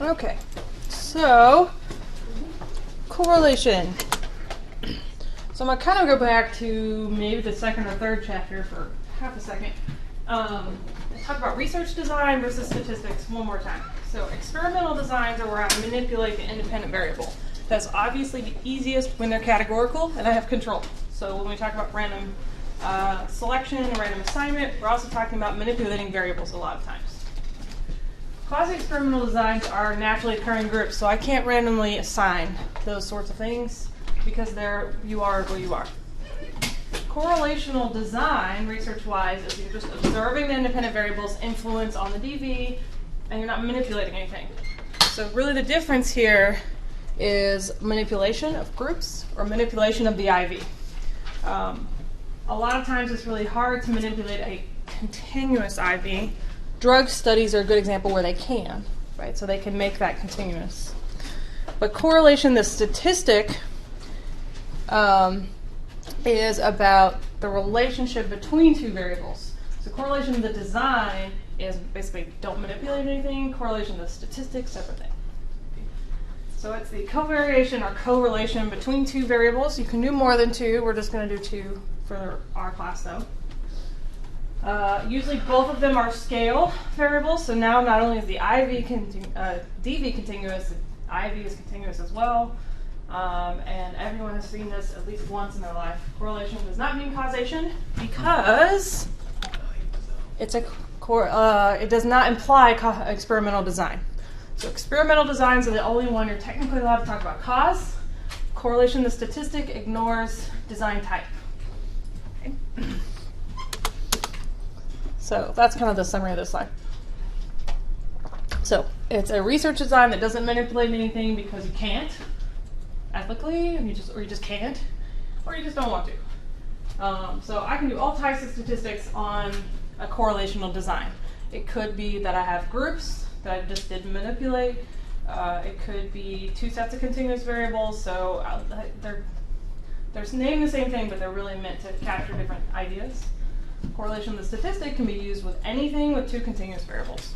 Okay, so correlation. So I'm going to kind of go back to maybe the second or third chapter for half a second. Talk about research design versus statistics one more time. So experimental designs are where I manipulate the independent variable. That's obviously the easiest when they're categorical and I have control. So when we talk about random selection and random assignment, we're also talking about manipulating variables a lot of times. Quasi-experimental designs are naturally occurring groups, so I can't randomly assign those sorts of things because you are where you are. Correlational design, research-wise, is you're just observing the independent variables' influence on the DV, and you're not manipulating anything. So really the difference here is manipulation of groups or manipulation of the IV. A lot of times it's really hard to manipulate a continuous IV. Drug studies are a good example where they can, right? So they can make that continuous. But correlation, the statistic, is about the relationship between two variables. So correlation of the design is basically don't manipulate anything. Correlation of the statistics, separate thing. So it's the covariation or correlation between two variables. You can do more than two. We're just going to do two for our class, though. Usually both of them are scale variables. So now not only is the DV continuous, the IV is continuous as well. And everyone has seen this at least once in their life. Correlation does not mean causation because it's it does not imply experimental design. So experimental designs are the only one you're technically allowed to talk about cause. Correlation, the statistic, ignores design type. Okay. So that's kind of the summary of this slide. So it's a research design that doesn't manipulate anything because you can't ethically, and you just can't, or you just don't want to. So I can do all types of statistics on a correlational design. It could be that I have groups that I just didn't manipulate. It could be two sets of continuous variables, so they're named the same thing, but they're really meant to capture different ideas. Correlation of the statistic can be used with anything with two continuous variables.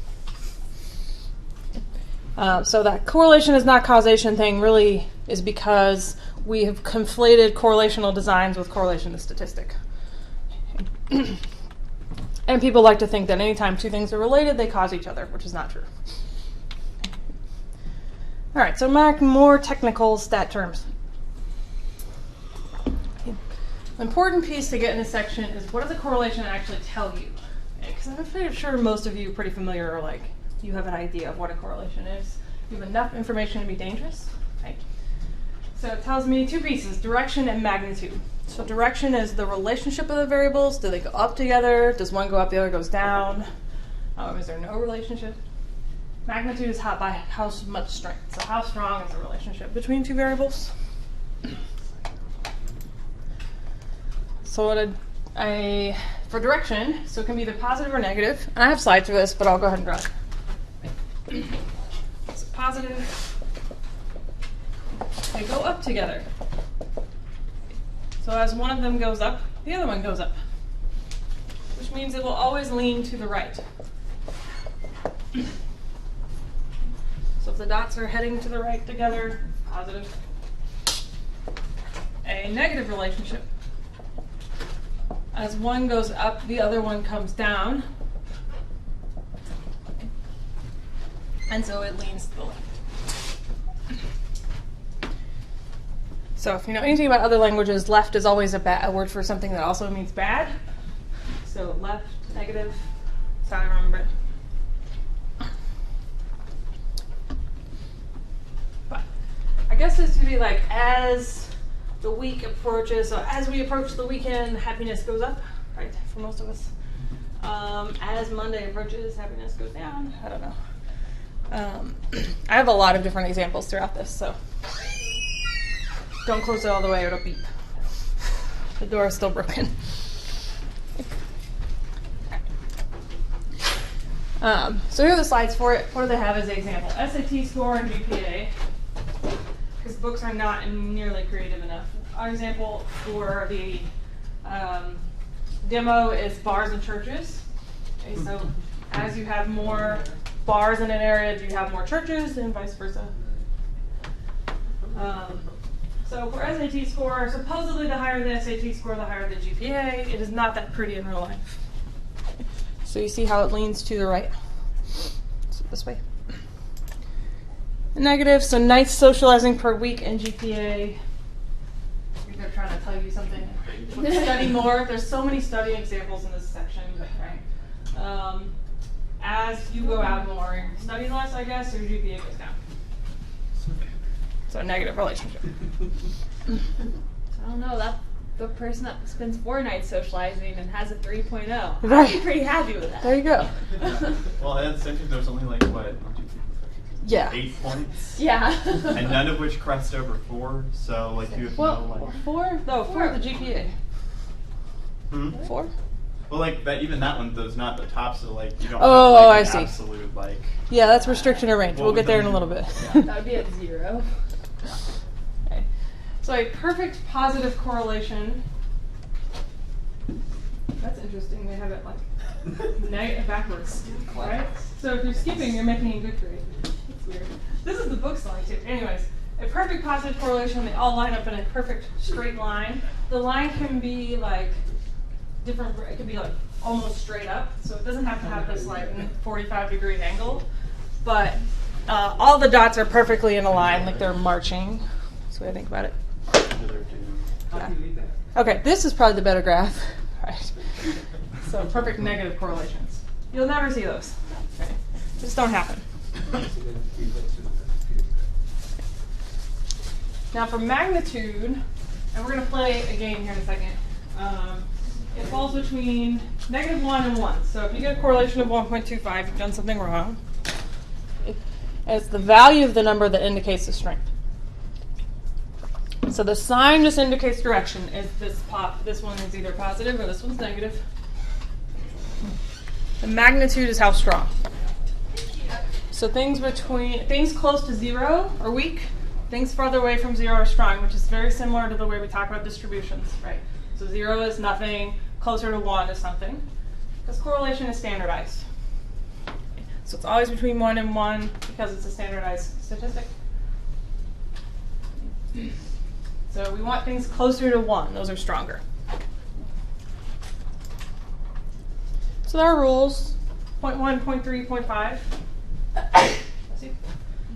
So that correlation is not causation thing really is because we have conflated correlational designs with correlation to statistic. And people like to think that anytime two things are related, they cause each other, which is not true. All right, so more technical stat terms. An important piece to get in this section is what does a correlation actually tell you? Because I'm pretty sure most of you are pretty familiar, or like you have an idea of what a correlation is. You have enough information to be dangerous, right? So it tells me two pieces, direction and magnitude. So direction is the relationship of the variables. Do they go up together? Does one go up, the other goes down? Is there no relationship? Magnitude is by how much strength. So how strong is the relationship between two variables? So for direction, so it can be either positive or negative. And I have slides for this, but I'll go ahead and draw it. So positive, they go up together. So as one of them goes up, the other one goes up, which means it will always lean to the right. So if the dots are heading to the right together, positive. A negative relationship. As one goes up, the other one comes down. And so it leans to the left. So if you know anything about other languages, left is always a word for something that also means bad. So left, negative, that's how I remember it. But I guess this would be like as the week approaches, so as we approach the weekend, happiness goes up, right, for most of us. As Monday approaches, happiness goes down. I don't know. I have a lot of different examples throughout this, so don't close it all the way or it'll beep. The door is still broken. So here are the slides for it. What do they have as an example? SAT score and GPA, because books are not nearly creative enough. Our example for the demo is bars and churches. Okay, so as you have more bars in an area, do you have more churches, and vice versa. So for SAT score, supposedly the higher the SAT score, the higher the GPA. It is not that pretty in real life. So you see how it leans to the right? So this way. Negative, so nights socializing per week and GPA. They're trying to tell you something. Study more. There's so many study examples in this section, right? As you go out more, study less, I guess, your GPA goes down. So a negative relationship. I don't know, that the person that spends 4 nights socializing and has a 3.0. Right. I'd be pretty happy with that. There you go. Well, at the same time, there's only like, what, 8 points? Yeah. And none of which crest over 4, so like you have no like... 4? No, 4 the GPA. 4? Well, like that, even that one, th's not the top, so like you don't Oh, have like, I an see. absolute like... Yeah, that's restriction or range. Well, We'll get there in a little bit. That would be at 0. Okay. So a perfect positive correlation. That's interesting. They have it like backwards, right? So if you're skipping, you're making a good grade. That's weird. This is the book's line too. Anyways, a perfect positive correlation. They all line up in a perfect straight line. The line can be like different. It could be like almost straight up. So it doesn't have to have this like 45-degree angle. But all the dots are perfectly in a line, like they're marching. That's the way I think about it. Yeah. Okay, this is probably the better graph. Right. So perfect negative correlations. You'll never see those. Okay. Just don't happen. Now for magnitude, and we're going to play a game here in a second. It falls between -1 and 1. So if you get a correlation of 1.25, you've done something wrong. It's the value of the number that indicates the strength. So the sign just indicates direction. Is this one is either positive or this one's negative. The magnitude is how strong. So things close to 0 are weak. Things farther away from 0 are strong, which is very similar to the way we talk about distributions, right? So 0 is nothing, closer to 1 is something. Because correlation is standardized. So it's always between 1 and 1 because it's a standardized statistic. So we want things closer to 1. Those are stronger. So there are rules. 0.1, 0.3, 0.5.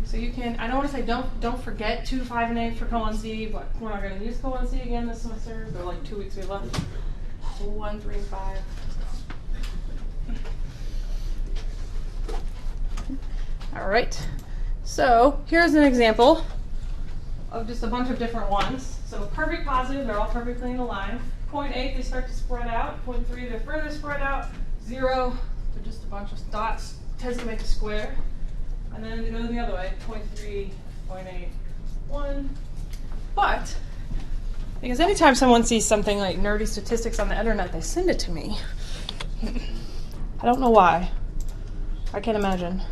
So you can, I don't want to say don't forget 2, 5, and 8 for colon C, but we're not going to use colon C again this semester. There are like 2 weeks we have left. So 1, 3, 5. All right. So here's an example of just a bunch of different ones. So perfect positive, they're all perfectly in a line. 0.8, they start to spread out. 0.3, they're further spread out. 0, they're just a bunch of dots. Tends to make a square. And then they go the other way. 0.3, 0.8, 1. But, because anytime someone sees something like nerdy statistics on the internet, they send it to me. I don't know why. I can't imagine.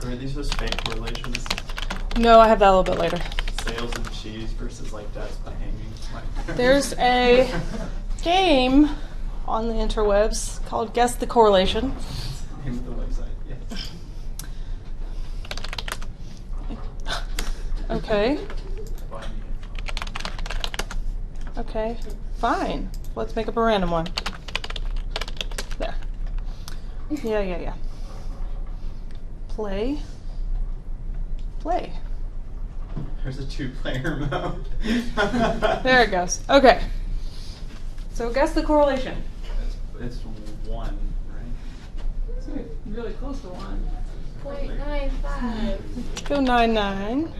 Are these just fake correlations? No, I have that a little bit later. Sales of cheese versus like deaths by hanging. There's a game on the interwebs called Guess the Correlation. Name of the website, yeah. Okay. Okay, fine. Let's make up a random one. There. Yeah. Play. There's a 2-player mode. There it goes. Okay. So guess the correlation. It's 1, right? It's really close to 1. 0.95. Go 99.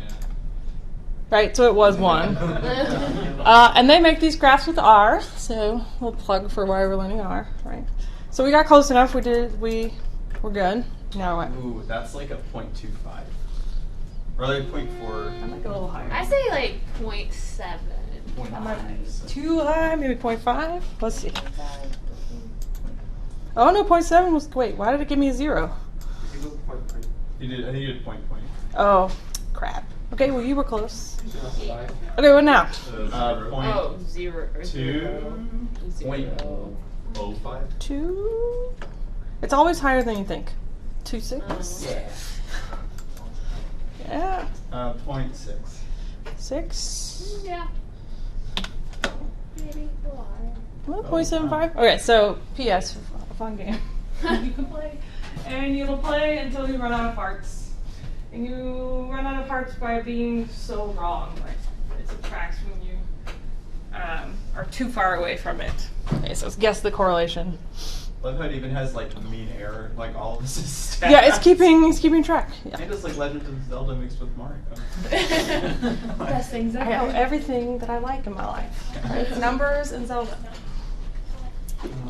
Right, so it was 1. And they make these graphs with R, so we'll plug for why we're learning R, right? So we got close enough. We're good. Now what? Ooh, that's like a 0.25. Or like 0.4. I might go a little higher. I say like 0.7. 0.9. Too high, maybe 0.5? Let's see. Oh no, 0.7 was, wait, why did it give me a 0? You did, I think you did 0.20. Oh, crap. Okay, well you were close. Okay, what now? 0.2. 0.05. 2. It's always higher than you think. 2.6. Yeah. 0.6. 6. Yeah. Maybe a lot. Well, 0.75. Okay, so P.S. A fun game you can play, and you'll play until you run out of hearts, and you run out of hearts by being so wrong. Like it subtracts when you are too far away from it. Okay, so guess the correlation. Love how it even has like mean error, like all of this is stats. Yeah, it's keeping track. Yeah. And it's like Legend of Zelda mixed with Mario. Best things I have ever. everything that I like in my life. Right? Numbers and Zelda.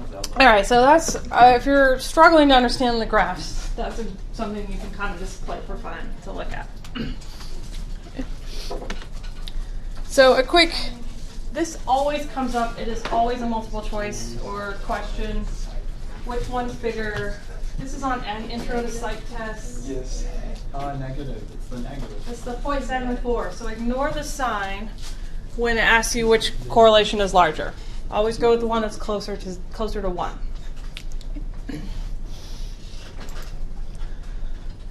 Zelda. All right, so that's if you're struggling to understand the graphs, that's something you can kind of just play for fun to look at. So a quick, this always comes up. It is always a multiple choice or question. Which one's bigger? This is on an intro to psych tests. Yes. Negative. It's the negative. It's the 0.74. So ignore the sign when it asks you which correlation is larger. Always go with the one that's closer to 1.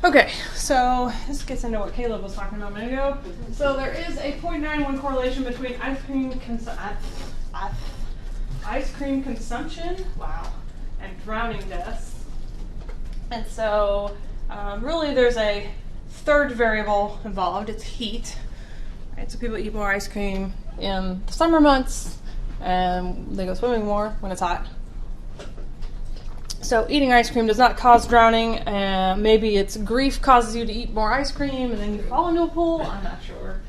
Okay, so this gets into what Caleb was talking about a minute ago. So there is a 0.91 correlation between ice cream consumption, wow, and drowning deaths. And so really there's a third variable involved. It's heat. Right? So people eat more ice cream in the summer months, and they go swimming more when it's hot. So eating ice cream does not cause drowning. Maybe it's grief causes you to eat more ice cream and then you fall into a pool. I'm not sure.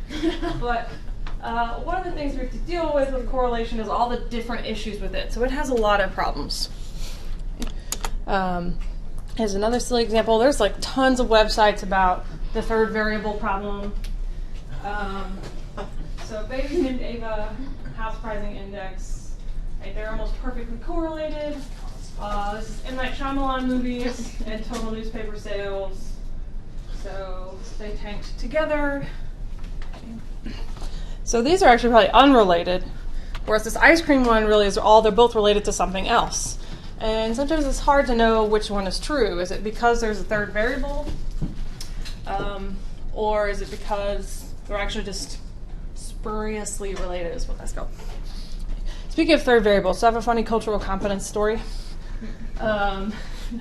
But one of the things we have to deal with correlation is all the different issues with it. So it has a lot of problems. Here's another silly example. There's like tons of websites about the third variable problem. So babies named Ava, house pricing index. Right, they're almost perfectly correlated. This is M. Night Shyamalan movies and total newspaper sales. So they tanked together. So these are actually probably unrelated, whereas this ice cream one really is they're both related to something else. And sometimes it's hard to know which one is true. Is it because there's a third variable? Or is it because they're actually just spuriously related is what that's called. Speaking of third variables, so I have a funny cultural competence story. I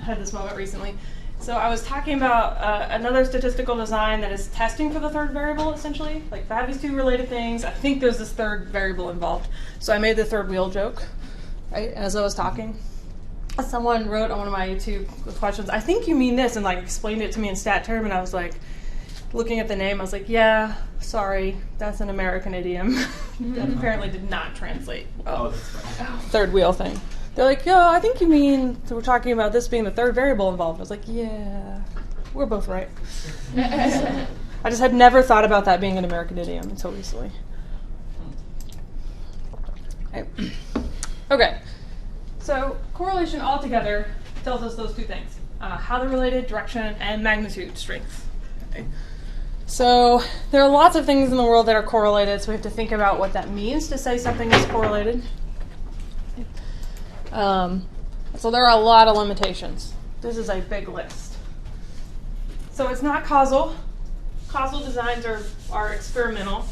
had this moment recently. So I was talking about another statistical design that is testing for the third variable, essentially. Like if I have these two related things, I think there's this third variable involved. So I made the third wheel joke, right, as I was talking. Someone wrote on one of my YouTube questions, I think you mean this, and like explained it to me in stat term, and I was like, looking at the name, I was like, yeah, sorry, that's an American idiom. That apparently did not translate well. Oh, that's right. Third wheel thing. They're like, yo, I think you mean we're talking about this being the third variable involved. I was like, yeah, we're both right. I just had never thought about that being an American idiom until recently. Okay. So correlation altogether tells us those two things. How they're related, direction, and magnitude, strength. Okay. So there are lots of things in the world that are correlated, so we have to think about what that means to say something is correlated. So there are a lot of limitations. This is a big list. So it's not causal. Causal designs are experimental.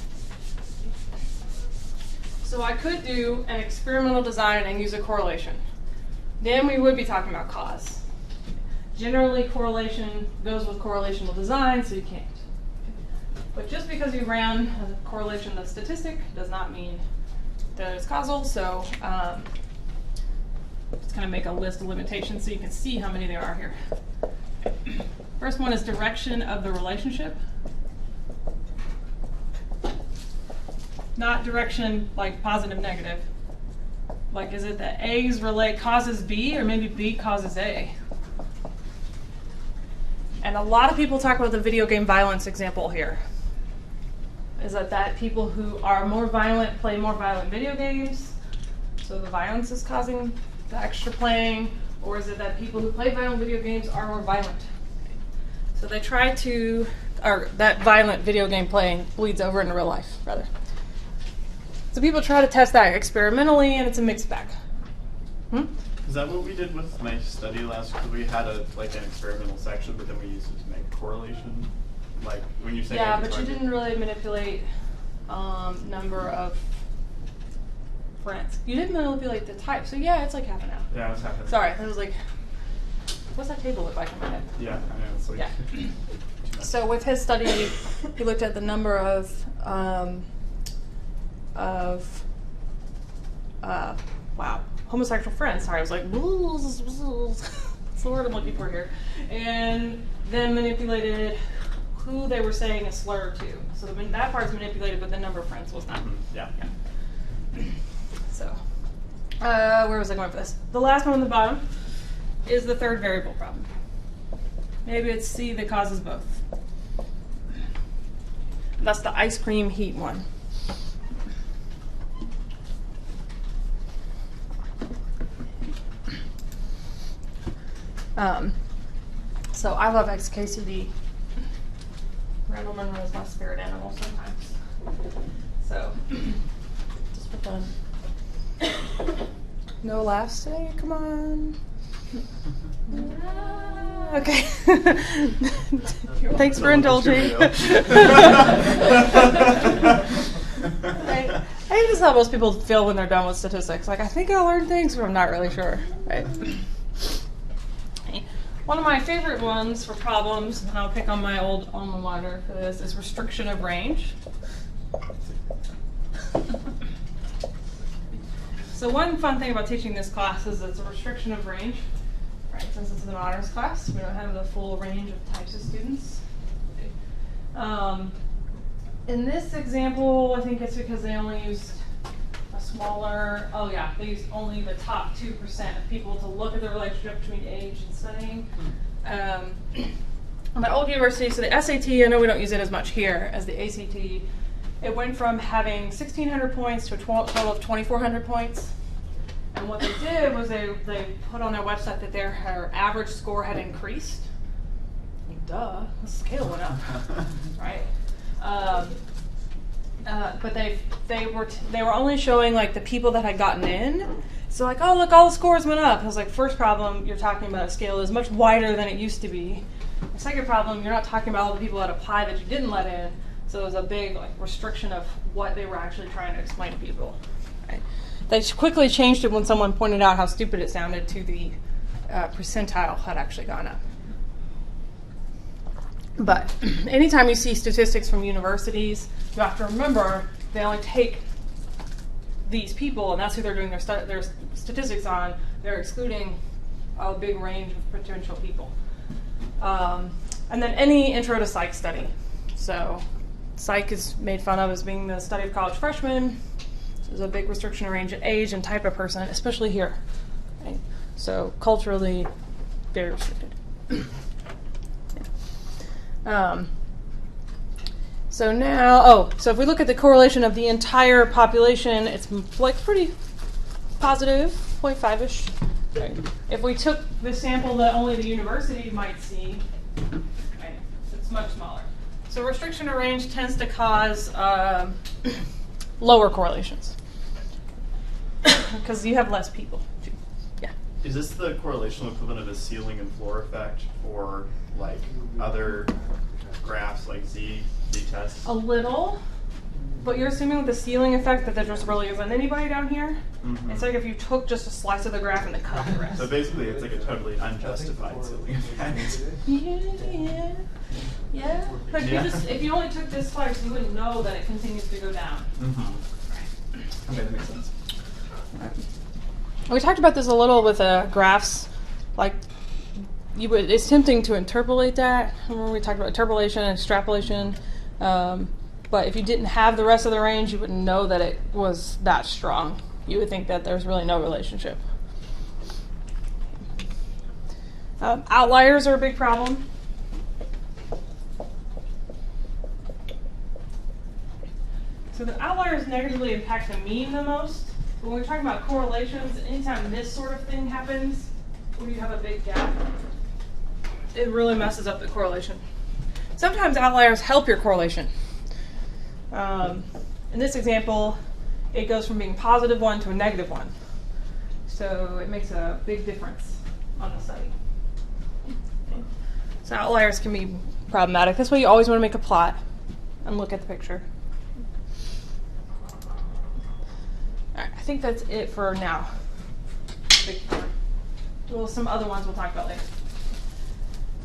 So I could do an experimental design and use a correlation. Then we would be talking about cause. Generally, correlation goes with correlational design, so you can't. But just because you ran a correlation of statistic does not mean that it's causal. So let's kind of make a list of limitations so you can see how many there are here. First one is direction of the relationship. Not direction like positive, negative. Like, is it that A's relate causes B, or maybe B causes A? And a lot of people talk about the video game violence example here. Is that people who are more violent play more violent video games, so the violence is causing the extra playing, or is it that people who play violent video games are more violent? So they try to, or that violent video game playing bleeds over into real life, rather. So people try to test that experimentally, and it's a mixed bag. Is that what we did with my study last? Because we had an experimental section, but then we used it to make a correlation. Like when you say yeah, but you didn't really manipulate number of friends. You didn't manipulate the type. So yeah, it's like half an hour. Yeah, it was half an hour. Sorry, I was like, what's that table look like in my head? Yeah, I know. It's like yeah. So with his study, he looked at the number of homosexual friends. Sorry, I was like, that's the word I'm looking for here. And then manipulated who they were saying a slur to. So that part's manipulated, but the number of friends was not. Yeah. So, where was I going for this? The last one on the bottom is the third variable problem. Maybe it's C that causes both. That's the ice cream heat one. So I love XKCD. Randall Monroe is my spirit animal sometimes. So, just for fun. No laughs today? Come on. Okay. Thanks for indulging. I think this is how most people feel when they're done with statistics. Like, I think I learned things, but I'm not really sure. Right? One of my favorite ones for problems, and I'll pick on my old alma mater for this, is restriction of range. So one fun thing about teaching this class is it's a restriction of range. Right, since it's an honors class, we don't have the full range of types of students. In this example, I think it's because they only used a smaller, they used only the top 2% of people to look at the relationship between age and studying. On that old university, so the SAT, I know we don't use it as much here as the ACT, it went from having 1,600 points to a total of 2,400 points. And what they did was they put on their website that her average score had increased. Duh, the scale went up, right? But they were only showing like the people that had gotten in. So like, oh look, all the scores went up. I was like, first problem, you're talking about a scale is much wider than it used to be. The second problem, you're not talking about all the people that applied that you didn't let in. So it was a big restriction of what they were actually trying to explain to people. Right? They quickly changed it when someone pointed out how stupid it sounded to the percentile had actually gone up. But anytime you see statistics from universities, you have to remember they only take these people, and that's who they're doing their statistics on. They're excluding a big range of potential people. And then any intro to psych study. So psych is made fun of as being the study of college freshmen. There's a big restriction of range of age and type of person, especially here. Right? So culturally, very restricted. So now, so if we look at the correlation of the entire population, it's like pretty positive, 0.5-ish. Right. If we took the sample that only the university might see, right, it's much smaller. So restriction of range tends to cause lower correlations because you have less people. Yeah. Is this the correlational equivalent of a ceiling and floor effect for like other graphs like z-test? A little, but you're assuming with the ceiling effect that there just really isn't anybody down here. Mm-hmm. It's like if you took just a slice of the graph and then cut the rest. So basically it's like a totally unjustified ceiling effect. Yeah. But if you only took this slice, you wouldn't know that it continues to go down. Mm-hmm. Right. Okay, that makes sense. Right. We talked about this a little with graphs. Like, it's tempting to interpolate that. Remember we talked about interpolation and extrapolation. But if you didn't have the rest of the range, you wouldn't know that it was that strong. You would think that there's really no relationship. Outliers are a big problem. So the outliers negatively impact the mean the most. But when we're talking about correlations, anytime this sort of thing happens, where you have a big gap, it really messes up the correlation. Sometimes outliers help your correlation. In this example, it goes from being +1 to a -1. So it makes a big difference on the study. Okay. So outliers can be problematic. That's why you always want to make a plot and look at the picture. All right, I think that's it for now. Big four. Well, some other ones we'll talk about later.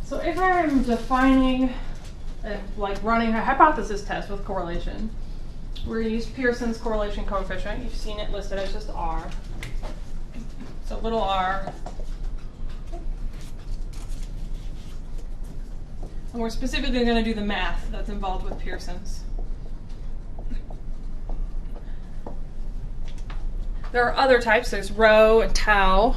So if I'm defining, like running a hypothesis test with correlation, we're going to use Pearson's correlation coefficient. You've seen it listed as just R. So little r. And we're specifically going to do the math that's involved with Pearson's. There are other types. There's rho and tau.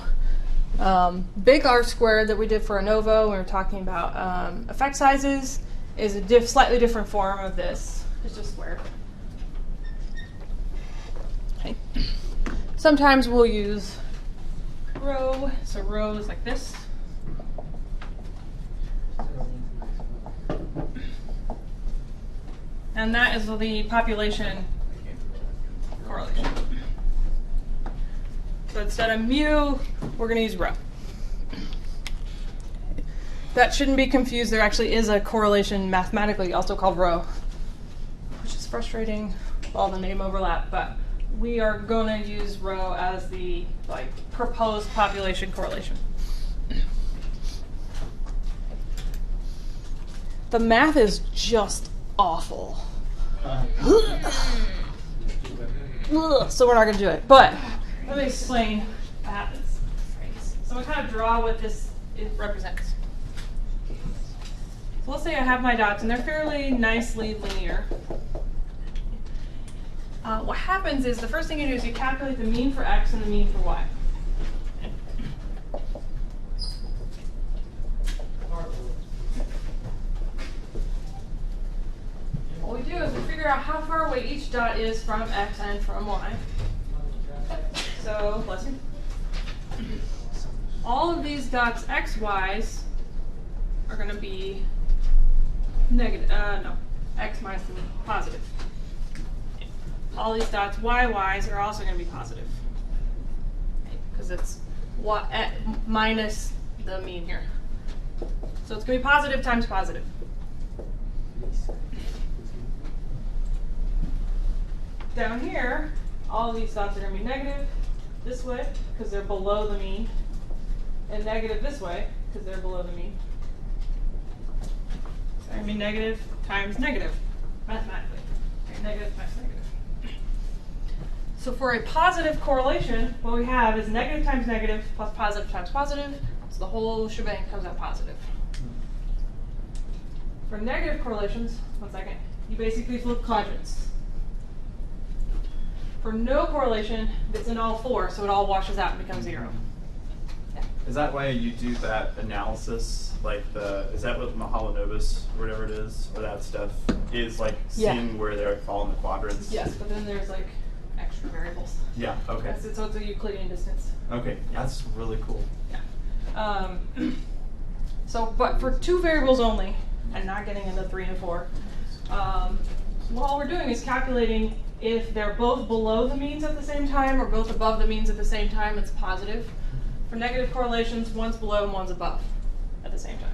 Big R squared that we did for ANOVA when we were talking about effect sizes is a slightly different form of this. It's just squared. Okay. Sometimes we'll use rho. So rho is like this. And that is the population correlation. So instead of mu, we're going to use rho. That shouldn't be confused. There actually is a correlation mathematically also called rho, which is frustrating, all the name overlap, but we are going to use rho as the proposed population correlation. The math is just awful. So we're not going to do it. But let me explain what happens. So I kind of draw what this represents. So let's say I have my dots, and they're fairly nicely linear. What happens is the first thing you do is you calculate the mean for x and the mean for y. What we do is we figure out how far away each dot is from x and from y. So, bless you. All of these dots x, y's are going to be negative. No, x minus the mean, positive. All these dots y, y's are also going to be positive because it's y minus the mean here. So it's going to be positive times positive. Down here, all of these dots are going to be negative this way because they're below the mean, and negative this way because they're below the mean. So it's going to be negative times negative, mathematically. Okay, negative times negative. So for a positive correlation, what we have is negative times negative plus positive times positive. So the whole shebang comes out positive. For negative correlations, one second, you basically flip quadrants. For no correlation, it's in all four, so it all washes out and becomes zero. Yeah. Is that why you do that analysis? Is that what Mahalanobis, or whatever it is, or that stuff, is seeing where they fall in the quadrants? Yes, but then there's extra variables. Yeah, okay. So it's a Euclidean distance. Okay, yeah. That's really cool. Yeah. But for two variables only, and not getting into 3 and 4, all we're doing is calculating if they're both below the means at the same time or both above the means at the same time, it's positive. For negative correlations, one's below and one's above at the same time.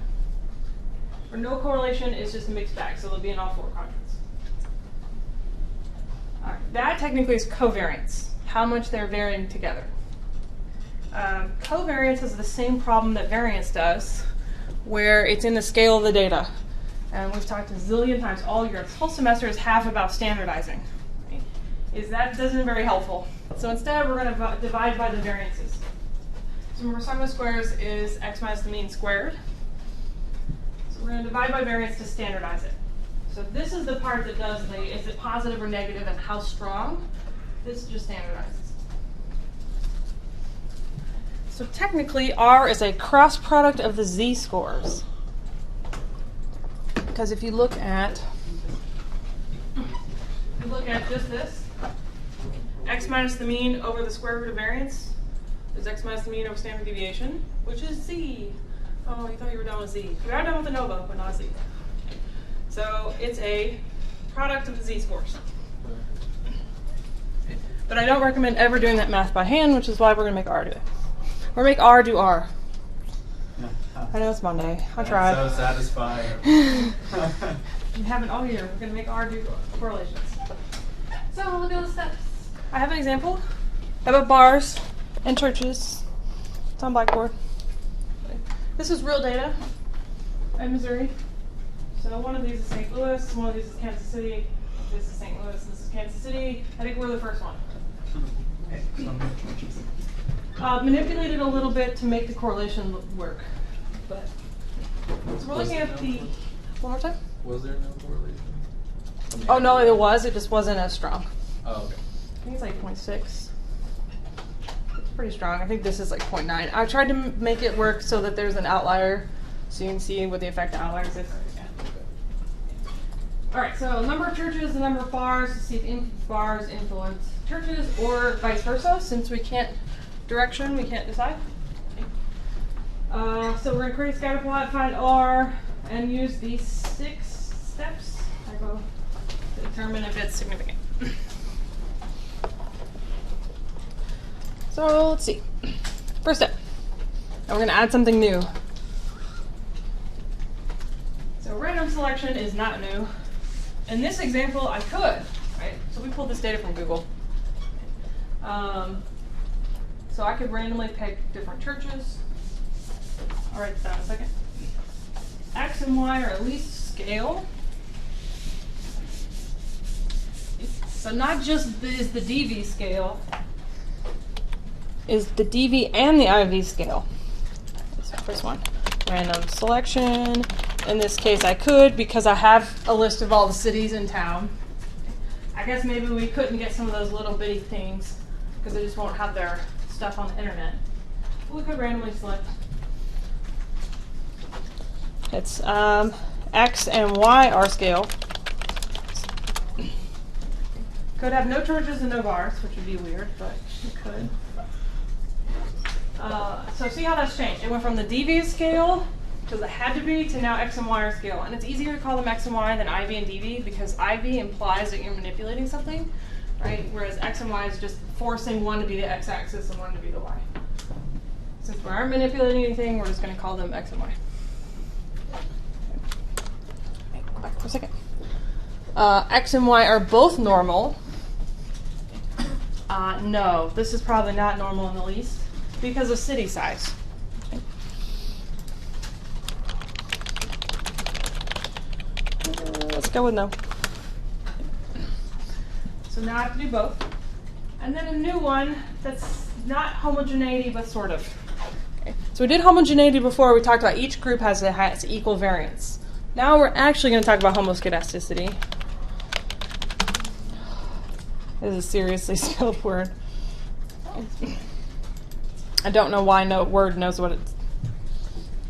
For no correlation, it's just a mixed bag, so they'll be in all four quadrants. All right, that technically is covariance, how much they're varying together. Covariance is the same problem that variance does, where it's in the scale of the data. And we've talked a zillion times all year. This whole semester is half about standardizing. That isn't very helpful. So instead, we're going to divide by the variances. So remember, sum of squares is x minus the mean squared. So we're going to divide by variance to standardize it. So this is the part that does is it positive or negative and how strong? This just standardizes. So technically, R is a cross product of the z-scores. Because if you look at just this, x minus the mean over the square root of variance is x minus the mean over standard deviation, which is z. Oh, you thought you were done with z. We are done with ANOVA, but not z. So it's a product of the z-scores. But I don't recommend ever doing that math by hand, which is why we're going to make R do it. Or make R do R. I know it's Monday. I tried. So satisfying. You haven't all year. We're going to make R do correlations. So look at the steps. I have an example. How about bars and churches? It's on Blackboard. This is real data in Missouri. So one of these is St. Louis, one of these is Kansas City. This is St. Louis, this is Kansas City. I think we're the first one. Manipulated a little bit to make the correlation work. But so we're looking at the one more time. Was there no correlation? Oh no, it was. It just wasn't as strong. Oh, okay. I think it's like 0.6. It's pretty strong. I think this is like 0.9. I tried to make it work so that there's an outlier, so you can see what the effect of outliers is. Yeah. All right. So number of churches, the number of bars. To see if bars influence churches or vice versa. Since we can't direction, we can't decide. So we're going to create a scatter plot, find R, and use these 6 steps to determine if it's significant. So let's see. First step. And we're going to add something new. So random selection is not new. In this example, I could, right? So we pulled this data from Google. So I could randomly pick different churches. I'll write this down in a second. X and Y are at least scale. So not just is the DV scale, is the DV and the IV scale. That's the first one. Random selection. In this case, I could because I have a list of all the cities in town. I guess maybe we couldn't get some of those little bitty things because they just won't have their stuff on the internet. We could randomly select. It's X and Y R scale. Could have no churches and no bars, which would be weird, but it could. So see how that's changed. It went from the DV scale, because it had to be, to now X and Y R scale. And it's easier to call them X and Y than IV and DV, because IV implies that you're manipulating something, right? Whereas X and Y is just forcing one to be the X-axis and one to be the Y. Since we aren't manipulating anything, we're just going to call them X and Y. Go back for a second. X and Y are both normal. No, this is probably not normal in the least because of city size. Okay. Let's go with no. So now I have to do both. And then a new one that's not homogeneity, but sort of. Okay. So we did homogeneity before. We talked about each group has equal variance. Now we're actually going to talk about homoscedasticity. This is a seriously spelled word. I don't know why no word knows what it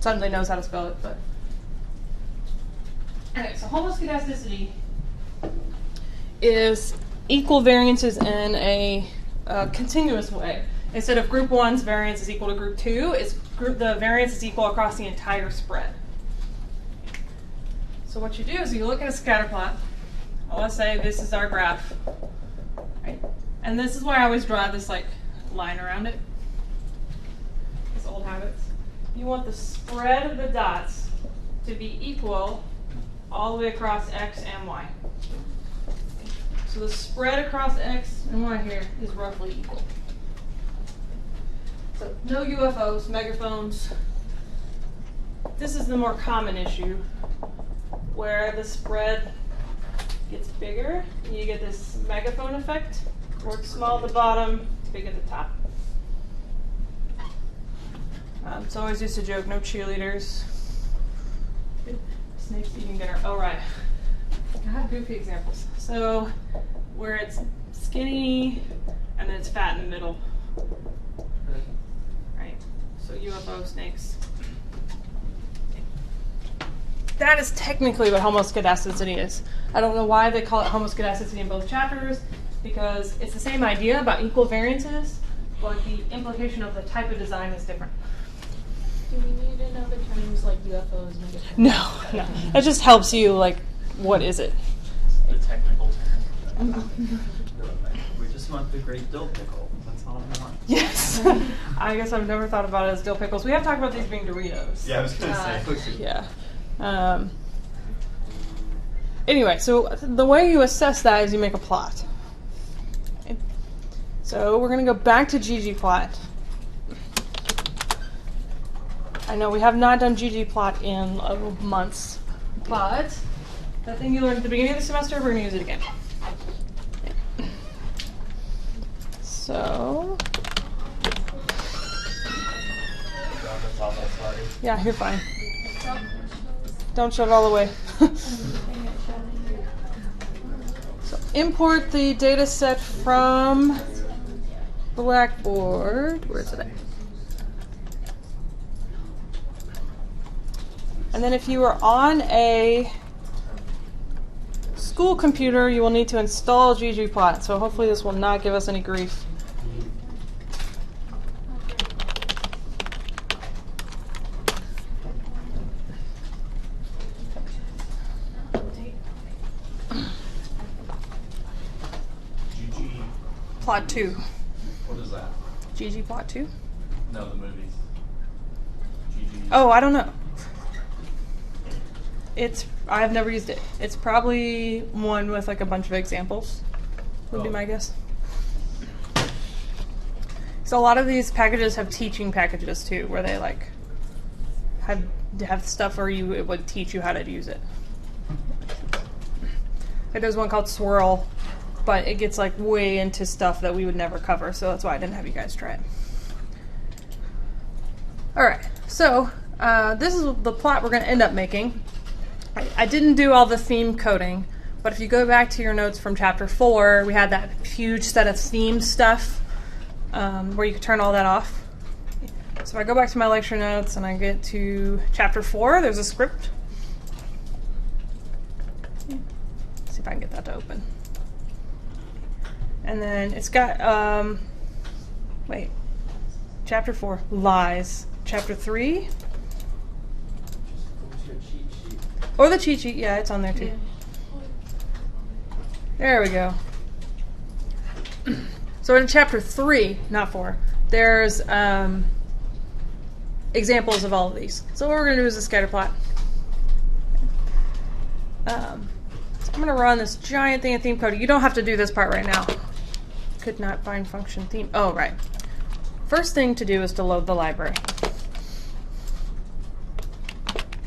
suddenly knows how to spell it, but okay. So homoscedasticity is equal variances in a continuous way. Instead of group 1's variance is equal to group 2, the variance is equal across the entire spread. So what you do is you look at a scatter plot. Let's say this is our graph. Right? And this is why I always draw this like line around it. It's old habits. You want the spread of the dots to be equal all the way across X and Y. So the spread across X and Y here is roughly equal. So no UFOs, megaphones. This is the more common issue where the spread gets bigger. You get this megaphone effect, where it's small at the bottom, big at the top. It's always used to joke, no cheerleaders. Snakes eating dinner. Oh, right. I have goofy examples. So, where it's skinny and then it's fat in the middle. Right? So, UFO snakes. That is technically what homoscedasticity is. I don't know why they call it homoscedasticity in both chapters, because it's the same idea about equal variances, but the implication of the type of design is different. Do we need to know the terms like UFOs? No. It just helps you, like, what is it? The technical term. We just just want the great dill pickle. That's all I want. Yes. I guess I've never thought about it as dill pickles. We have talked about these being Doritos. Yeah, I was gonna say. Yeah. Anyway, so the way you assess that is you make a plot. Okay. So we're going to go back to ggplot. I know we have not done ggplot in months, but that thing you learned at the beginning of the semester, we're going to use it again. So, That's awful, sorry. yeah, you're fine. Don't shut it all the way. So import the data set from Blackboard. Where is it at? And then if you are on a school computer, you will need to install ggplot. So hopefully this will not give us any grief. Plot 2. What is that? ggplot 2? No, the movies. Oh, I don't know. I've never used it. It's probably one with like a bunch of examples, would be my guess. So a lot of these packages have teaching packages too, where they like have stuff where it would teach you how to use it. Like there's one called Swirl, but it gets like way into stuff that we would never cover, so that's why I didn't have you guys try it. Alright, so this is the plot we're going to end up making. I didn't do all the theme coding, but if you go back to your notes from chapter 4, we had that huge set of theme stuff where you could turn all that off. So if I go back to my lecture notes and I get to chapter 4, there's a script. Let's see if I can get that to open. And then it's got, chapter 4, lies. Chapter 3, or the cheat sheet, yeah, it's on there too. Yeah. There we go. So in chapter 3, not 4, there's examples of all of these. So what we're going to do is a scatter plot. So I'm going to run this giant thing of theme code. You don't have to do this part right now. Could not find function theme. Oh, right. First thing to do is to load the library.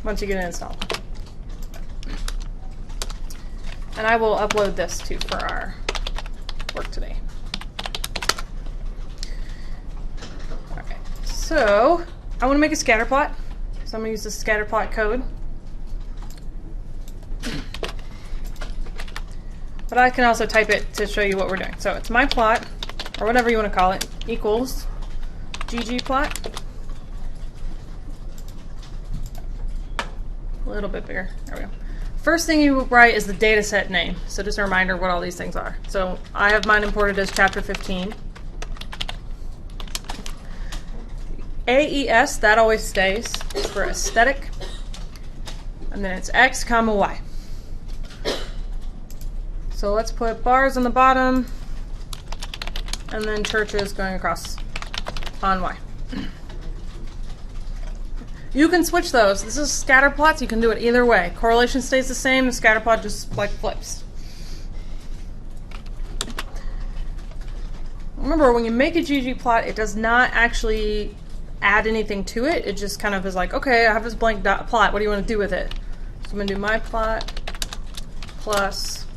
Once you get it installed. And I will upload this too for our work today. Alright, so I want to make a scatter plot. So I'm going to use the scatter plot code. But I can also type it to show you what we're doing. So it's my plot, or whatever you want to call it, equals ggplot. A little bit bigger. There we go. First thing you write is the data set name. So just a reminder of what all these things are. So I have mine imported as chapter 15. AES, that always stays. It's for aesthetic. And then it's X, comma, Y. So let's put bars on the bottom. And then churches going across on Y. You can switch those. This is scatter plots. You can do it either way. Correlation stays the same. The scatter plot just like flips. Remember, when you make a ggplot, it does not actually add anything to it. It just kind of is like, okay, I have this blank plot. What do you want to do with it? So I'm going to do my plot plus.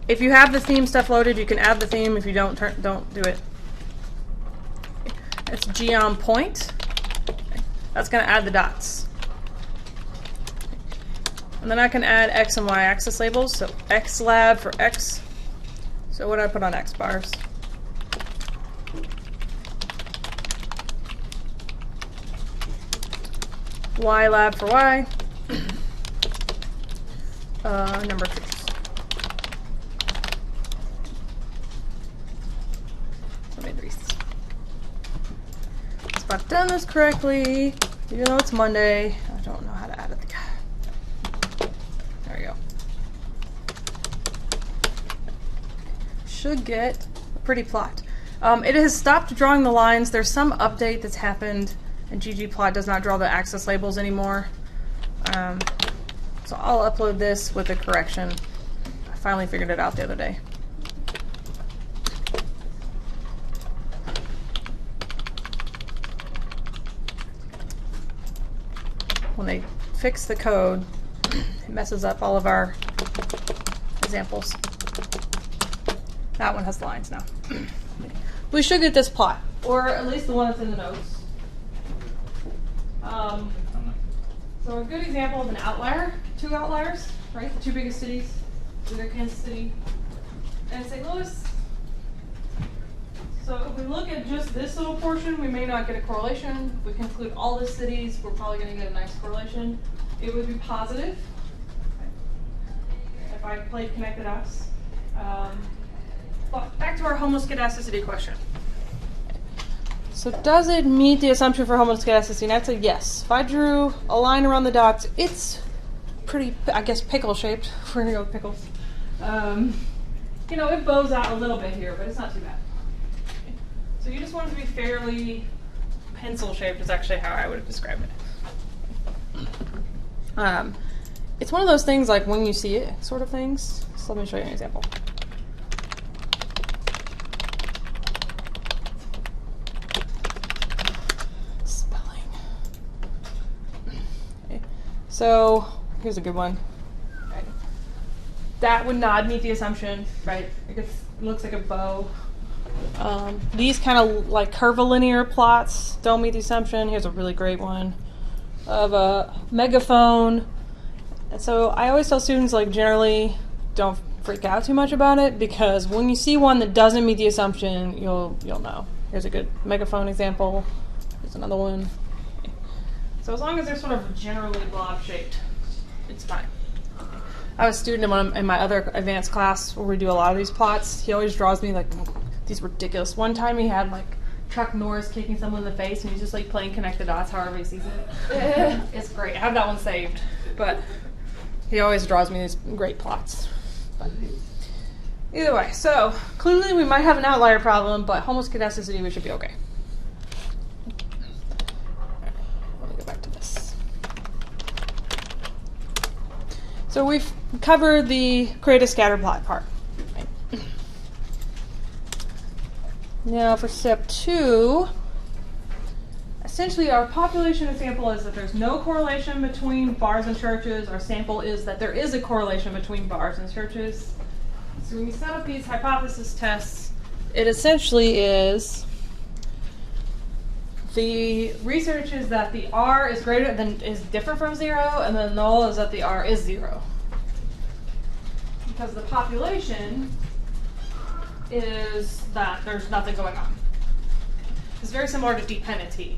If you have the theme stuff loaded, you can add the theme. If you don't do it. It's geom point. That's going to add the dots. And then I can add X and Y axis labels. So X lab for X. So what do I put on X bars? Y lab for Y. Number of features. Let me erase this. If I've done this correctly, even though it's Monday, I don't know how to add it. There we go. Should get a pretty plot. It has stopped drawing the lines. There's some update that's happened, and ggplot does not draw the axis labels anymore. So I'll upload this with a correction. I finally figured it out the other day. When they fix the code, it messes up all of our examples. That one has lines now. We should get this plot, or at least the one that's in the notes. So a good example of an outlier, 2 outliers, right? The 2 biggest cities, either Kansas City and St. Louis. So if we look at just this little portion, we may not get a correlation. If we can include all the cities, we're probably going to get a nice correlation. It would be positive if I played connected dots. But back to our homoscedasticity question. So does it meet the assumption for homoscedasticity? And I'd say yes. If I drew a line around the dots, it's pretty, I guess, pickle-shaped. We're going to go with pickles. You know, it bows out a little bit here, but it's not too bad. So you just want it to be fairly pencil-shaped is actually how I would have described it. It's one of those things like when you see it sort of things. So let me show you an example. Spelling. Okay. So here's a good one. Right. That would not meet the assumption, right? It looks like a bow. These kind of like curvilinear plots don't meet the assumption. Here's a really great one of a megaphone. And so I always tell students, like, generally don't freak out too much about it, because when you see one that doesn't meet the assumption, you'll know. Here's a good megaphone example. Here's another one. Okay. So as long as they're sort of generally blob shaped, it's fine. I have a student in my other advanced class where we do a lot of these plots. He always draws me like these ridiculous. One time he had like Chuck Norris kicking someone in the face, and he's just like playing connected dots however he sees it. It's great. I have that one saved. But he always draws me these great plots. But either way, so clearly we might have an outlier problem, but homoscedasticity, we should be okay. Let me go back to this. So we've covered the create a scatter plot part. Now for step 2, essentially our population example is that there's no correlation between bars and churches. Our sample is that there is a correlation between bars and churches. So when you set up these hypothesis tests, it essentially is the research is that the R is different from 0, and the null is that the R is 0. Because the population is that there's nothing going on. It's very similar to dependent T,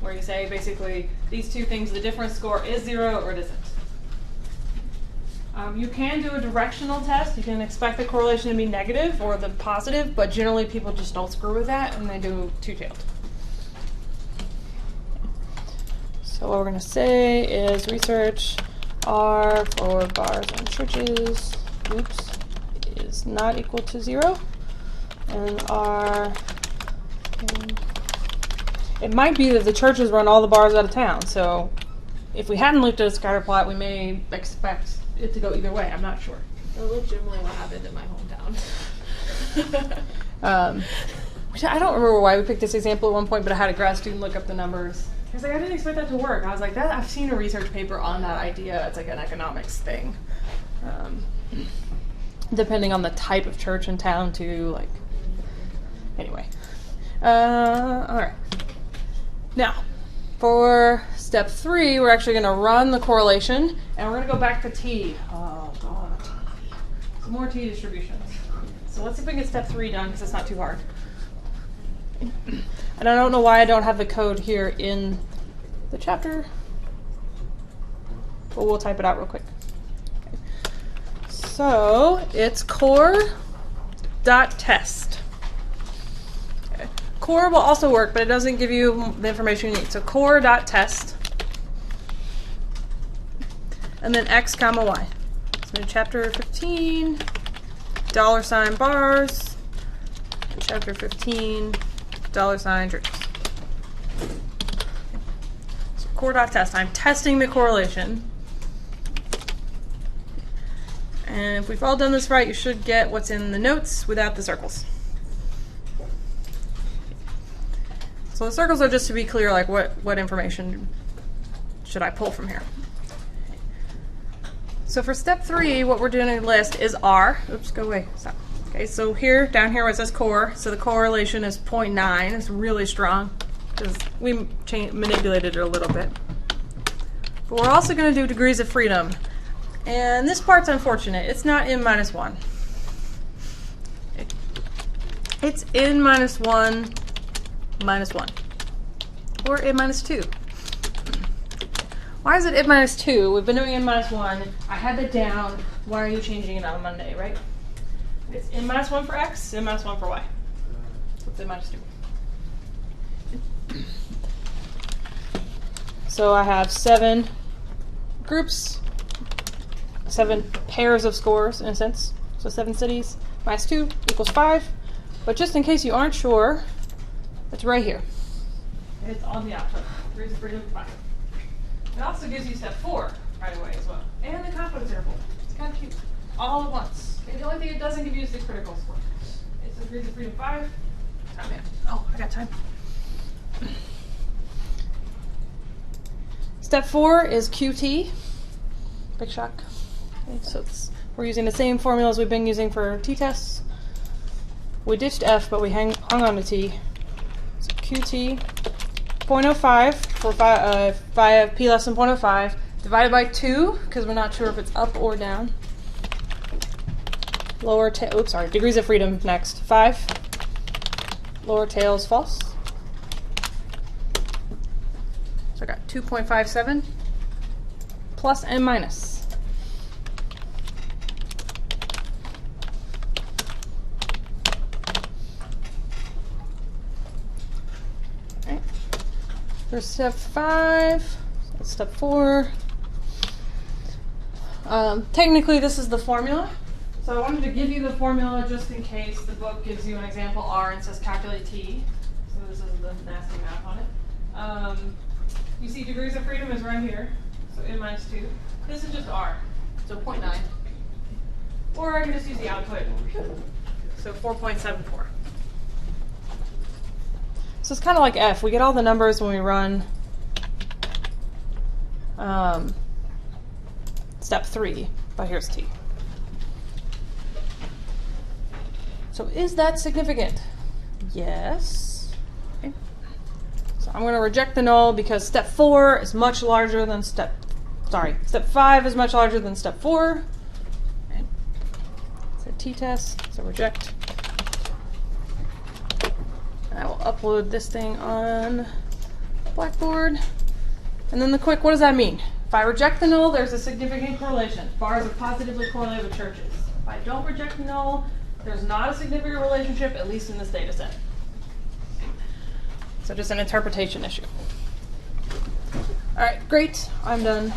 where you say basically these two things, the difference score is 0 or it isn't. You can do a directional test. You can expect the correlation to be negative or the positive, but generally people just don't screw with that and they do two-tailed. So what we're going to say is research R for bars and churches, is not equal to 0. And R, it might be that the churches run all the bars out of town. So if we hadn't looked at a scatter plot, we may expect it to go either way. I'm not sure. That's legitimately what happened in my hometown. Which I don't remember why we picked this example at one point, but I had a grad student look up the numbers. I was like, I didn't expect that to work. I was like, I've seen a research paper on that idea. It's like an economics thing. Depending on the type of church in town, too. Like, anyway. All right. Now, for step 3, we're actually going to run the correlation, and we're going to go back to T. Oh, God. Some more T distributions. So let's see if we can get step 3 done, because it's not too hard. And I don't know why I don't have the code here in the chapter, but we'll type it out real quick. Okay. So it's core.test. Okay. Core will also work, but it doesn't give you the information you need. So core.test, and then x comma y. So in chapter 15, $bars, Chapter 15, $sign churches. So core.test, I'm testing the correlation. And if we've all done this right, you should get what's in the notes without the circles. So the circles are just to be clear, like what information should I pull from here. So for step 3, what we're doing in the list is R. Oops, go away. Stop. Okay, so here, down here where it says core, so the correlation is 0.9. It's really strong because we manipulated it a little bit. But we're also going to do degrees of freedom. And this part's unfortunate. It's not n minus 1. It's n minus 1 minus 1. Or n minus 2. Why is it n minus 2? We've been doing n minus 1. I had that down. Why are you changing it on Monday, right? It's n minus 1 for x, n minus 1 for y. What's n minus 2? So I have 7 groups, 7 pairs of scores in a sense. So 7 cities minus 2 equals 5. But just in case you aren't sure, it's right here. It's on the output. Degrees of freedom 5. It also gives you step 4 right away as well. And the confidence interval. It's kind of cute. All at once. Okay, the only thing it doesn't give you is the critical score. It's degrees of freedom 5. Oh, man. Oh, I got time. Step 4 is QT. Big shock. Okay, so we're using the same formulas we've been using for t-tests. We ditched F, but we hung on to T. So QT, 0.05 for 5 P less than 0.05, divided by 2, because we're not sure if it's up or down. Degrees of freedom next. 5. Lower tail is false. So I got 2.57 plus and minus. Okay. For step 5, so step 4. Technically, this is the formula. So I wanted to give you the formula just in case the book gives you an example R and says calculate T. So this is the nasty math on it. You see degrees of freedom is right here. So n minus 2. This is just R. So 0.9. Or I can just use the output. So 4.74. So it's kind of like F. We get all the numbers when we run step 3, but here's T. So is that significant? Yes. Okay. So I'm going to reject the null because step 4 is much larger than step 5 is much larger than step 4. Okay. It's a t-test, so reject. And I will upload this thing on Blackboard. And then the quick, what does that mean? If I reject the null, there's a significant correlation. Bars are positively correlated with churches. If I don't reject the null, there's not a significant relationship, at least in this data set. So just an interpretation issue. All right, great. I'm done.